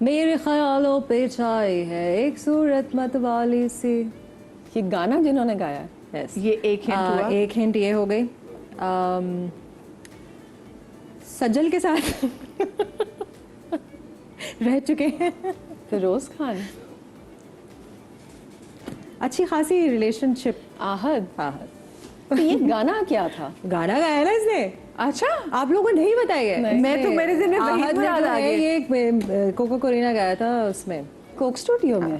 मेरे ख्यालों पे छाई है एक सूरत मतवाली सी। ये गाना जिन्होंने गाया है? Yes. ये एक हिंट हुआ। एक हिंट ये हो गई। सजल के साथ रह चुके हैं। फिरोज खान। अच्छी खासी रिलेशनशिप। आहद। आहद। तो ये गाना क्या था? गाना गाया ना इसने। अच्छा, आप लोगों को नहीं बताया? मैं तो मेरे दिन में वही आहद ने याद जो आ है गया। ये कोको कोरिना गाया था उसमें, कोक स्टूडियो में।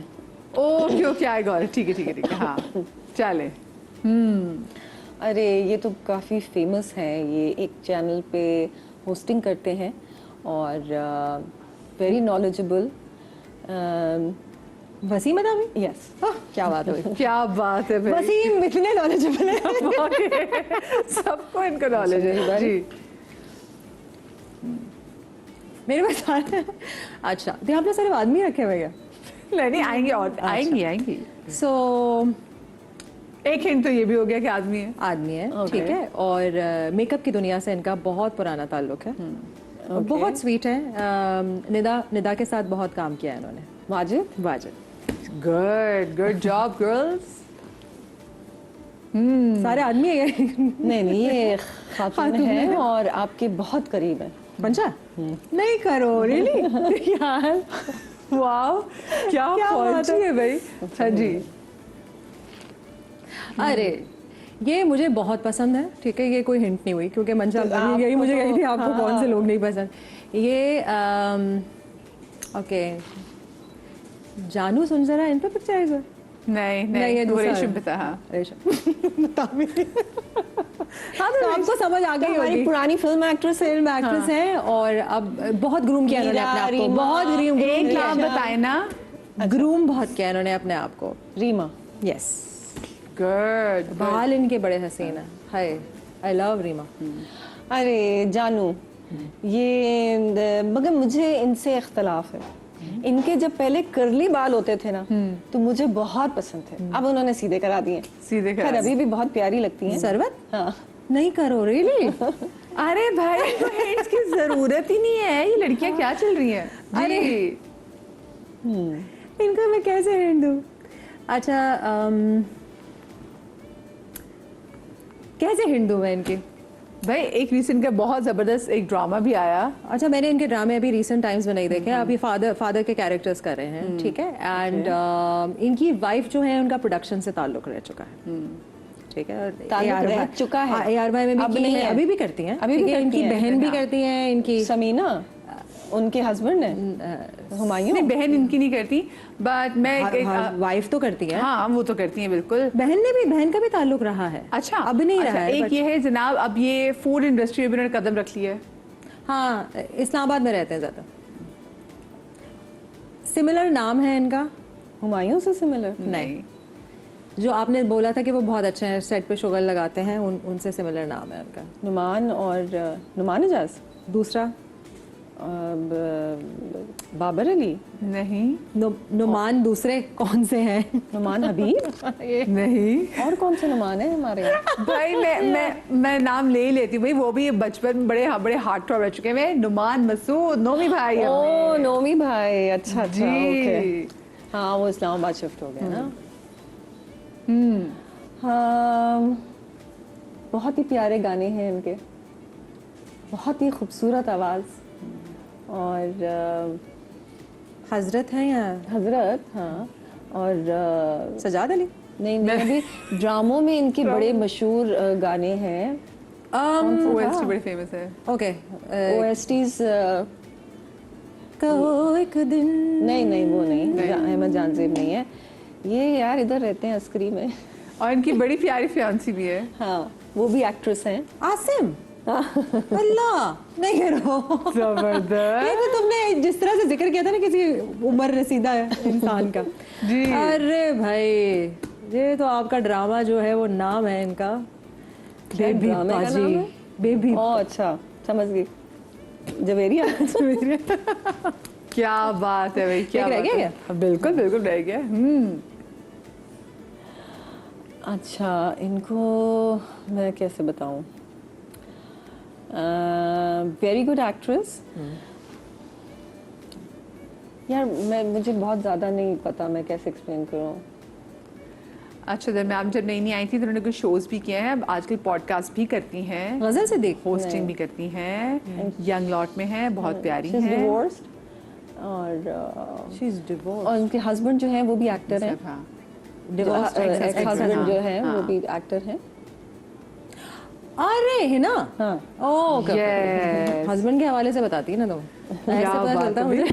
Okay okay, I got it. ठीक है ठीक है ठीक है, हाँ चले। अरे ये तो काफ़ी फेमस हैं, ये एक चैनल पे होस्टिंग करते हैं और very knowledgeable. Wasim Adavi. Yes. क्या बात है, क्या बात है भाई। वसीम इतने नॉलेजेबल है। सबको इनका नॉलेज है जी। मेरे पास अच्छा, तो आपने सारे आदमी रखे हुए क्या? नहीं नहीं, आएंगे और आएंगी आएंगी। सो एक हिंट तो ये भी हो गया कि आदमी है। आदमी है, Okay. ठीक है। और मेकअप की दुनिया से इनका बहुत पुराना ताल्लुक है। और बहुत स्वीट है। निदा के साथ बहुत काम किया है इन्होंने। Wajid. Wajid. Good good job girls. सारे आदमी है। नहीं नहीं, ये खातून है और आपके बहुत करीब है। पंचा नहीं करो, रियली यार। वाओ, क्या पहुंची है भाई। हाँ जी। अरे ये मुझे बहुत पसंद है, ठीक है। ये कोई हिंट नहीं हुई क्योंकि मंचा तो यही मुझे कही थी आपको हाँ। कौन से लोग नहीं पसंद। ये ओके, जानू सुन जरा इन पे पिक्चराइजर। नहीं नहीं, नहीं, ये वो दूसरा रेशम है। पे था। हाँ हाँ, तो आपको समझ आ गई हमारी होगी। पुरानी फिल्म एक्ट्रेस है। फिल्म एक्ट्रेस है और अब बहुत ग्रूम किया इन्होंने अपने आप को। बहुत ग्रूम, एक नाम बताए ना। ग्रूम बहुत किया इन्होंने अपने आप को। रीमा। यस। गुड। बाल इनके बड़े हसीन है। हाय, आई लव रीमा। अरे जानू, ये मगर मुझे इनसे इख्तलाफ है। इनके जब पहले करली बाल होते थे ना तो मुझे बहुत पसंद थे। अब उन्होंने सीधे करा दिए। सीधे खैर करा अभी भी बहुत प्यारी लगती हैं। सरवत हाँ। नहीं करो, रियली। अरे भाई, तो हिंट्स की जरूरत ही नहीं है। ये लड़कियां क्या चल रही हैं? अरे। इनको मैं कैसे हिंट दूं? अच्छा, कैसे हिंट दूं मैं इनकी? भाई एक रिसेंट का बहुत जबरदस्त एक ड्रामा भी आया। अच्छा, मैंने इनके ड्रामे अभी रिसेंट टाइम्स में नहीं देखे। अभी फादर के कैरेक्टर्स कर रहे हैं, ठीक है। एंड इनकी वाइफ जो है उनका प्रोडक्शन से ताल्लुक रह चुका है, ठीक है। ताल्लुक रह चुका है। ARY में भी अब की नहीं है, है। अभी भी करती हैं। अभी भी ठीक है, करती इनकी हैं। बहन भी करती हैं, इनकी समीना, उनके हस्बैंड है हुमायूं। नहीं, बहन इनकी नहीं करती, बट मैं वाइफ तो करती है। हाँ वो तो करती हैं बिल्कुल। बहन का भी ताल्लुक रहा है। अच्छा, अब नहीं अच्छा, रहा है। एक ये है जनाब, अब ये फूड इंडस्ट्री में भी उन्होंने कदम रख लिया है। हाँ, इस्लामाबाद में रहते हैं ज्यादा। सिमिलर नाम है इनका। हुमायूं से सिमिलर नहीं, जो आपने बोला था कि वो बहुत अच्छे हैं, सेट पे शुगर लगाते हैं, उनसे सिमिलर नाम है उनका। नुमान और नुमान एजाज। दूसरा बाबर अली। नहीं नुमान दूसरे कौन से हैं? नुमान हबीब। नहीं। और कौन से नुमान है हमारे यहाँ? भाई मैं नाम ले ही लेती हूँ भाई, वो भी बचपन में बड़े हार्ड टॉप रह चुके हैं। नुमान मसूद, नोमी भाई। ओ नोमी भाई, अच्छा अच्छा, जी। ओके। हाँ वो इस्लामाबाद शिफ्ट हो गया ना। हाँ, बहुत ही प्यारे गाने हैं इनके, बहुत ही खूबसूरत आवाज़। और हजरत हैं या हजरत, हाँ। और सजाद अली? नहीं नहीं, अभी ड्रामों में इनके बड़े मशहूर गाने हैं। OST बड़ी फेमस है। ओके। OSTs कहो एक दिन। नहीं नहीं, वो नहीं, अहमद जानजेब नहीं है ये यार, इधर रहते हैं अस्करी में। और इनकी बड़ी प्यारी फियांसी भी है। हाँ, वो भी एक्ट्रेस हैं। आसिम। अल्लाह, नहीं करो। जबरदस्त। ये तो तुमने जिस तरह से जिक्र किया था ना किसी उम्र रसीदा इंसान का। जी। अरे भाई, ये तो आपका ड्रामा जो है वो नाम है इनका बेबी ड्रामे का बाजी। नाम है? बेबी। ओह अच्छा, समझ गई। जवेरिया। क्या बात है भाई, क्या रह बात गया है। बिल्कुल बिल्कुल रह गया। अच्छा, इनको मैं कैसे बताऊं? Very good actress. यार मुझे बहुत ज़्यादा नहीं पता मैं कैसे एक्सप्लेन करूँ। अच्छा, जब मैम जब नई नई आई थी तो उन्होंने कुछ शोज भी किए हैं, अब आजकल पॉडकास्ट भी करती हैं, गजल से देख होस्टिंग भी करती हैं, यंग लॉट में है, बहुत प्यारी She's हैं। divorced और शी इज डिवोर्स और उनके हस्बैंड जो हैं वो भी एक्टर हैं। हाँ। डिवोर्स एक्स हस्बैंड जो हैं वो हाँ। भी एक्टर हैं। अरे है ना। हाँ ओके Yes. हस्बैंड के हवाले से बताती है ना तुम, ऐसे पता बात चलता है मुझे।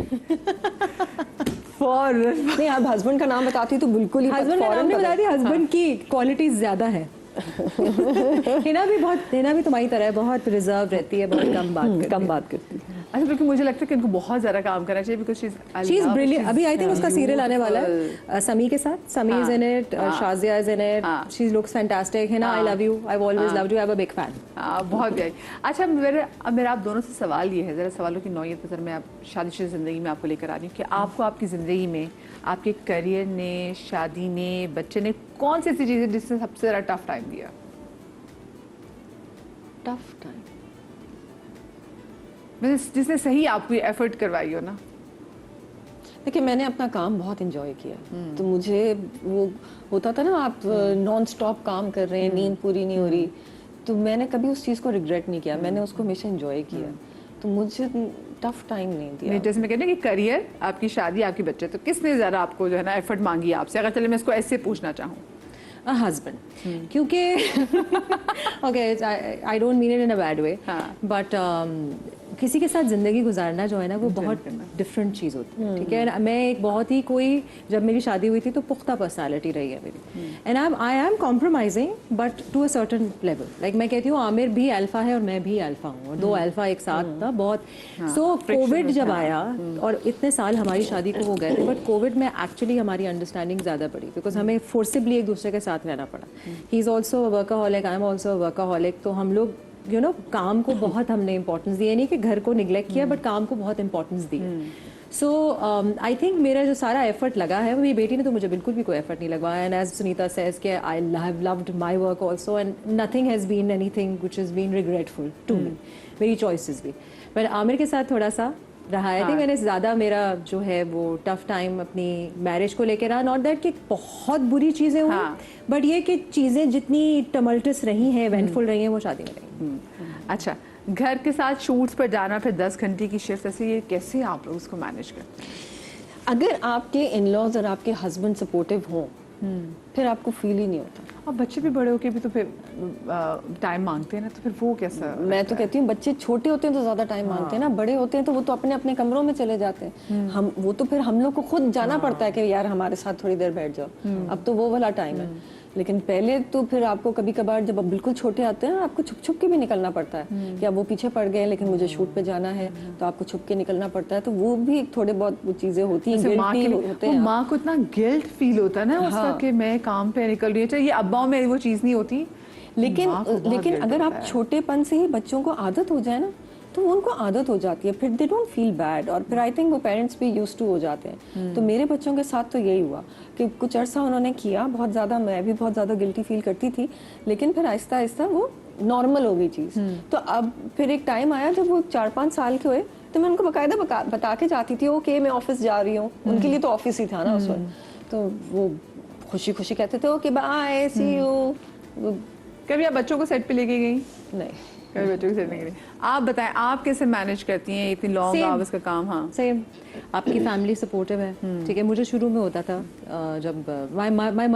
फॉर नहीं, आप हस्बैंड का नाम बताती तो बिल्कुल ही हस्बैंड का नाम नहीं बताती, हस्बैंड की क्वालिटीज ज्यादा है। हिना भी तुम्हारी तरह है, बहुत रिजर्व रहती है, बहुत कम बात करती है। अच्छा, क्योंकि मुझे लगता है कि इनको बहुत ज्यादा काम करना चाहिए, बिकॉज़ शी इज ब्रिलियंट। अभी आई थिंक उसका सीरियल आने वाला है समी के साथ, समी is in it, Shazia is in it, she looks fantastic. Hina, I love you, I always loved you, I am a big fan. बहुत प्यारी। अच्छा, मेरा आप दोनों से सवाल ये है, ज़रा सवालों की नौयत पर मैं आप शादीशुदा ज़िंदगी में आपको लेकर आ रही हूँ कि आपको आपकी ज़िंदगी में आपके करियर ने, शादी ने, बच्चे ने कौन सी ऐसी चीज़ें जिसने सबसे ज़्यादा टफ टाइम दिया? टफ टाइम जिसने सही आपको एफर्ट करवाई हो ना? देखिए, मैंने अपना काम बहुत इंजॉय किया, तो मुझे वो होता था ना, आप नॉन स्टॉप काम कर रहे हैं, नींद पूरी नहीं हो रही, तो मैंने कभी उस चीज़ को रिग्रेट नहीं किया, मैंने उसको हमेशा इंजॉय किया, तो मुझे टफ टाइम नहीं दिया। जैसे मैं कहती हूँ कि करियर, आपकी शादी, आपके बच्चे, तो किसने ज़्यादा आपको जो है ना एफर्ट मांगी आपसे? अगर चले मैं इसको ऐसे पूछना चाहूँ। हस्बैंड, क्योंकि okay, I don't mean it in a bad way, but किसी के साथ जिंदगी गुजारना जो है ना वो बहुत डिफरेंट चीज़ होती है। ठीक है, मैं एक बहुत ही जब मेरी शादी हुई थी तो पुख्ता पर्सनालिटी रही है मेरी, and I am compromising but to a certain level. Like मैं कहती हूँ आमिर भी अल्फा है और मैं भी अल्फा हूँ, और दो अल्फा एक साथ था बहुत। सो कोविड जब आया और इतने साल हमारी शादी को हो गए थे, बट कोविड में एक्चुअली हमारी अंडरस्टैंडिंग ज़्यादा बढ़ी, बिकॉज हमें फोर्सिबली एक दूसरे के साथ रहना पड़ा। He is also a workaholic, I am also a workaholic, तो हम लोग काम को बहुत हमने इंपॉर्टेंस दी, नहीं कि घर को निगलेक्ट किया, बट काम को बहुत importance the. So I think मेरा जो सारा एफर्ट लगा है, मेरी बेटी ने तो मुझे बिल्कुल भी कोई एफर्ट नहीं लगवाया, एंड एज सुनीता सेज के I have loved my work also, and nothing has been anything which has been regretful to me, मेरी चॉइसेस भी। बट आमिर के साथ थोड़ा सा रहा है, थी मैंने ज़्यादा, मेरा जो है वो टफ टाइम अपनी मैरिज को लेकर रहा। नॉट दैट कि बहुत बुरी चीज़ें हुई, बट ये कि चीज़ें जितनी टमल्टस रही हैं, इवेंटफुल रही हैं, वो शादी में रही। अच्छा, घर के साथ शूट्स पर जाना, फिर 10 घंटे की शिफ्ट, ऐसे ये कैसे आप लोग उसको मैनेज करते हैं? अगर आपके इन लॉज और आपके हस्बैंड सपोर्टिव हों, फिर आपको फील ही नहीं होता। अब बच्चे भी बड़े होके भी तो फिर टाइम मांगते हैं ना, तो फिर वो कैसा? मैं तो कहती हूँ बच्चे छोटे होते हैं तो ज्यादा टाइम मांगते हैं ना, बड़े होते हैं तो वो तो अपने अपने कमरों में चले जाते हैं। हम वो तो फिर हम लोग को खुद जाना पड़ता है कि यार हमारे साथ थोड़ी देर बैठ जाओ, अब तो वो वाला टाइम है। लेकिन पहले तो फिर आपको कभी कभार जब आप बिल्कुल छोटे आते हैं, आपको छुप छुप के भी निकलना पड़ता है कि अब वो पीछे पड़ गए लेकिन मुझे शूट पे जाना है, तो आपको छुप के निकलना पड़ता है, तो वो भी थोड़े बहुत वो चीजें होती हैं, होते हैं। माँ को इतना गिल्ट फील होता है ना उसका कि मैं काम पे निकल रही हूँ, चाहिए अब्बाओं में वो चीज़ नहीं होती। लेकिन अगर आप छोटेपन से ही बच्चों को आदत हो जाए ना, तो उनको आदत हो जाती है, फिर दे डोंट फील बैड, और फिर आई थिंक वो पेरेंट्स भी यूज्ड टू हो जाते हैं। तो मेरे बच्चों के साथ तो यही हुआ कि कुछ अरसा उन्होंने किया, बहुत ज़्यादा, मैं भी बहुत ज़्यादा गिल्टी फील करती थी, लेकिन फिर आहिस्ता आहिस्ता वो नॉर्मल हो गई चीज़। तो अब फिर एक टाइम आया जब वो 4-5 साल के हुए, तो मैं उनको बाकायदा बता के जाती थी ओके मैं ऑफिस जा रही हूँ, उनके लिए तो ऑफिस ही था ना उस वक्त, तो वो खुशी खुशी कहते थे ओके बाय सी यू। कभी आप बच्चों को सेट पे लेके गई? नहीं, कभी बच्चों को सेट नहीं गई। आप बताएं, आप कैसे मैनेज करती हैं इतनी लॉन्ग आवर्स का काम? हाँ, सेम, आपकी फैमिली सपोर्टिव है। ठीक है, मुझे शुरू में होता था जब my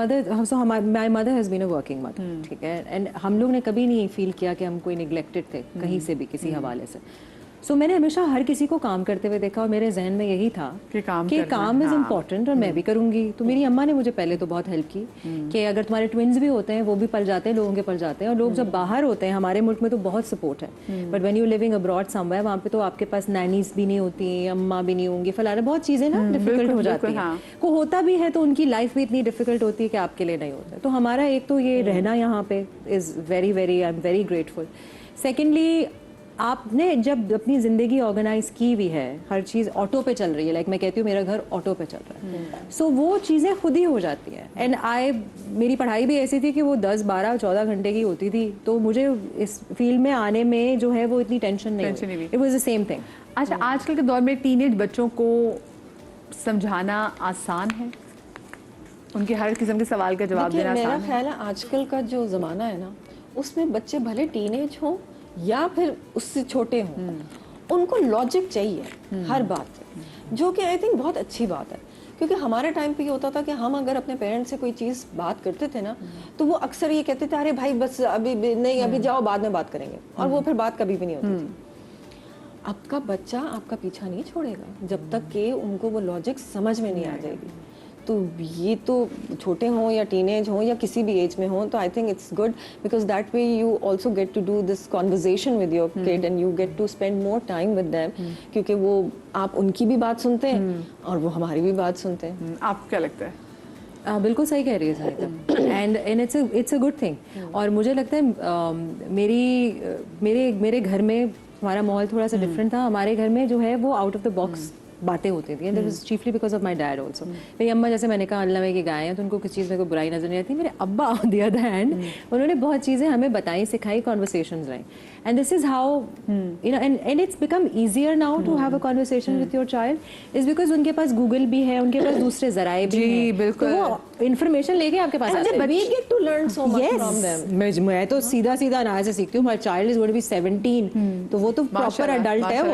mother has been a working mother, ठीक है, एंड हम लोग ने कभी नहीं फील किया कि हम कोई निगलेक्टेड थे कहीं से भी, किसी हवाले से। सो मैंने हमेशा हर किसी को काम करते हुए देखा, और मेरे जहन में यही था कि काम इज इम्पोर्टेंट और मैं भी करूंगी। तो मेरी अम्मा ने मुझे पहले तो बहुत हेल्प की कि अगर तुम्हारे ट्विन्स भी होते हैं वो भी पल जाते हैं, लोगों के पल जाते हैं, और लोग जब बाहर होते हैं, हमारे मुल्क में तो बहुत सपोर्ट है, but when you living abroad somewhere, वहाँ पे तो आपके पास नैनीज भी नहीं होती, अम्मा भी नहीं होंगी, फलाना, बहुत चीज़ें ना डिफिकल्ट हो जाती हैं। को होता भी है तो उनकी लाइफ भी इतनी डिफिकल्ट होती है कि आपके लिए नहीं होता। तो हमारा एक तो ये रहना यहाँ पे is very very, I am very grateful. Secondly, आपने जब अपनी ज़िंदगी ऑर्गेनाइज की हुई है, हर चीज़ ऑटो पे चल रही है, लाइक मैं कहती हूँ मेरा घर ऑटो पे चल रहा है, सो वो चीज़ें खुद ही हो जाती हैं। एंड मेरी पढ़ाई भी ऐसी थी कि वो 10, 12, 14 घंटे की होती थी, तो मुझे इस फील्ड में आने में जो है वो इतनी टेंशन नहीं हुई। It was the same thing. अच्छा, आजकल के दौर में टीनेज बच्चों को समझाना आसान है, उनके हर किस्म के सवाल का जवाब देखिए, देना मेरा आसान है? ख्याल है आजकल का जो ज़माना है ना, उसमें बच्चे भले टीनेज हों या फिर उससे छोटे हों, उनको लॉजिक चाहिए हर बात पे, जो कि आई थिंक बहुत अच्छी बात है। क्योंकि हमारे टाइम पे ये होता था कि हम अगर अपने पेरेंट्स से कोई चीज़ बात करते थे ना, तो वो अक्सर ये कहते थे, अरे भाई बस अभी नहीं, अभी जाओ, बाद में बात करेंगे, और वो फिर बात कभी भी नहीं होती थी। आपका बच्चा आपका पीछा नहीं छोड़ेगा जब तक कि उनको वो लॉजिक समझ में नहीं आ जाएगी। तो ये तो छोटे हों या टीनेज हों या किसी भी एज में हों, तो I think it's good because that way you also get to do this conversation with your kid and you get to spend more time with them, क्योंकि वो आप उनकी भी बात सुनते हैं और वो हमारी भी बात सुनते हैं। आपको क्या लगता है? बिल्कुल सही कह रही है Sahida, and it's a good thing. और मुझे लगता है मेरे घर में हमारा माहौल थोड़ा सा डिफरेंट था। हमारे घर में जो है वो आउट ऑफ द बॉक्स बातें होती थी, and that was chiefly because of my dad also. मेरी अम्मा, जैसे मैंने कहा, अल्लाह में की गाय हैं, तो उनको किसी चीज़ में कोई बुराई नजर नहीं आती। मेरे अब्बा ऑन द अदर हैंड, उन्होंने बहुत चीज़ें हमें बताई, सिखाई, कॉन्वर्सेशंस रही, and this is how you know, and it's become easier now to have a conversation with your child, is because उनके पास गूगल भी है, उनके पास दूसरे जराए भी जी, हैं, बिल्कुल। तो वो इन्फॉर्मेशन लेके आपके पास आते हैं। We get to learn so much from them. मैं तो सीधा अनाज से सीखती हूँ। My child is going to be 17, तो वो तो प्रॉपर अडल्ट है वो।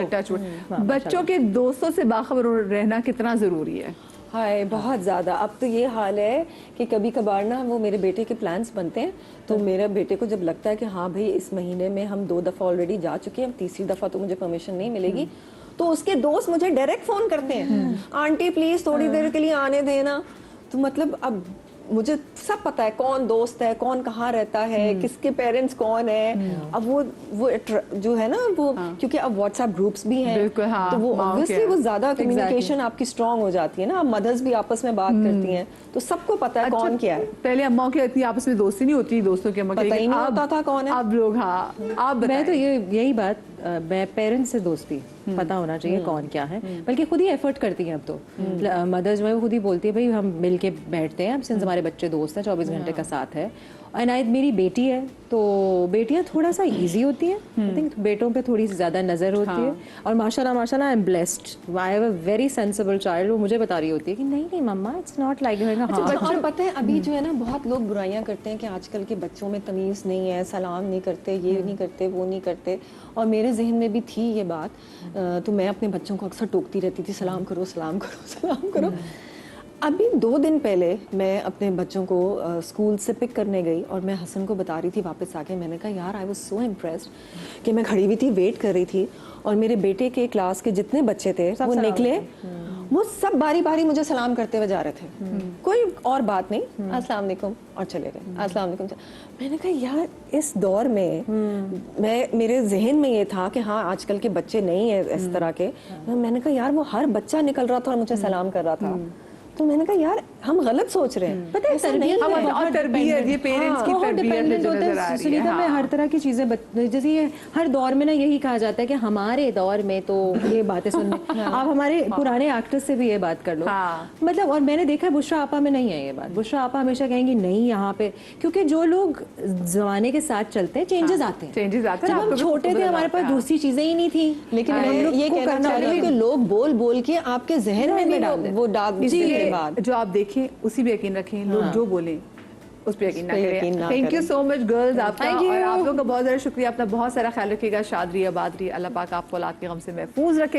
वो बच्चों के दोस्तों से बाखबर रहना कितना जरूरी है? हाय, बहुत ज़्यादा। अब तो ये हाल है कि कभी कभार ना वो मेरे बेटे के प्लान्स बनते हैं, तो मेरे बेटे को जब लगता है कि हाँ भाई इस महीने में हम 2 दफ़ा ऑलरेडी जा चुके हैं, तीसरी दफ़ा तो मुझे परमिशन नहीं मिलेगी, तो उसके दोस्त मुझे डायरेक्ट फ़ोन करते हैं, आंटी प्लीज़ थोड़ी देर के लिए आने देना। तो मतलब अब मुझे सब पता है कौन दोस्त है, कौन कहाँ रहता है, किसके पेरेंट्स कौन है। अब वो जो है ना वो, क्योंकि अब व्हाट्सएप ग्रुप्स भी हैं, बिल्कुल, हाँ, तो वो ऑब्वियसली वो ज्यादा कम्युनिकेशन Exactly. आपकी स्ट्रांग हो जाती है ना। अब मदर्स भी आपस में बात करती हैं, तो सबको पता है कौन क्या है। पहले अम्माओं की इतनी आपस में दोस्ती नहीं होती, दोस्तों के अम्मा पता ही नहीं होता था कौन है। अब लोग, हाँ, आप मैं तो बताएं। यही बात, मैं पेरेंट्स से दोस्ती पता होना चाहिए कौन क्या है, बल्कि खुद ही एफर्ट करती हैं अब तो। मदर्स जो है वो खुद ही बोलती है, भाई हम मिल के बैठते हैं, अब सिंस हमारे बच्चे दोस्त हैं, 24 घंटे का साथ है। एंड मेरी बेटी है, तो बेटियां थोड़ा सा इजी होती हैं, आई थिंक बेटों पे थोड़ी सी ज़्यादा नज़र होती है। और माशाल्लाह I am blessed, I have a very sensible child. वो मुझे बता रही होती है कि नहीं मम्मा, इट्स नॉट लाइक। और पता है अभी जो है ना, बहुत लोग बुराइयां करते हैं कि आजकल के बच्चों में तमीज़ नहीं है, सलाम नहीं करते, ये नहीं करते, वो नहीं करते। और मेरे जहन में भी थी ये बात, तो मैं अपने बच्चों को अक्सर टोकती रहती थी, सलाम करो सलाम करो सलाम करो। अभी 2 दिन पहले मैं अपने बच्चों को स्कूल से पिक करने गई, और मैं हसन को बता रही थी वापस आके, मैंने कहा यार आई वाज सो इम्प्रेस्ड कि मैं खड़ी हुई थी, वेट कर रही थी, और मेरे बेटे के क्लास के जितने बच्चे थे वो निकले, वो सब बारी बारी मुझे सलाम करते हुए जा रहे थे, कोई और बात नहीं, अस्सलाम वालेकुम, और चले गए, अस्सलाम वालेकुम। मैंने कहा यार इस दौर में मेरे जहन में ये था कि हाँ आजकल के बच्चे नहीं है इस तरह के। मैंने कहा यार वो हर बच्चा निकल रहा था और मुझे सलाम कर रहा था, तो मैंने कहा यार हम गलत सोच रहे हैं। पता है और तरबियत, ये पेरेंट्स की तरबियत है जो नजर आ रही है। सुनीता में हर तरह की चीजें, जैसे ये हर दौर में ना यही कहा जाता है कि हमारे दौर में तो ये बातें सुनने, आप हमारे पुराने एक्टर्स से भी ये बात कर लो, मतलब। और मैंने देखा है बुशरा आपा में नहीं है ये बात। बुशरा आपा हमेशा कहेंगी नहीं यहाँ पे, क्योंकि जो लोग जमाने के साथ चलते हैं, चेंजेस आते हैं। जब हम छोटे थे हमारे पास दूसरी चीजें ही नहीं थी, लेकिन मैं ये कहना चाह रही हूँ कि लोग बोल बोल के आपके जहन में भी वो डाल देते। जो आप देखें उसी पे यकीन रखें, लोग जो बोलें उस पे यकीन ना करें। Thank you so much girls, आपका और आप लोगों का बहुत ज़्यादा शुक्रिया। अपना बहुत सारा ख्याल रखिएगा, शाद रहिए, आबाद रहिए, अल्लाह पाक आपको औलाद के गम से महफूज रखे।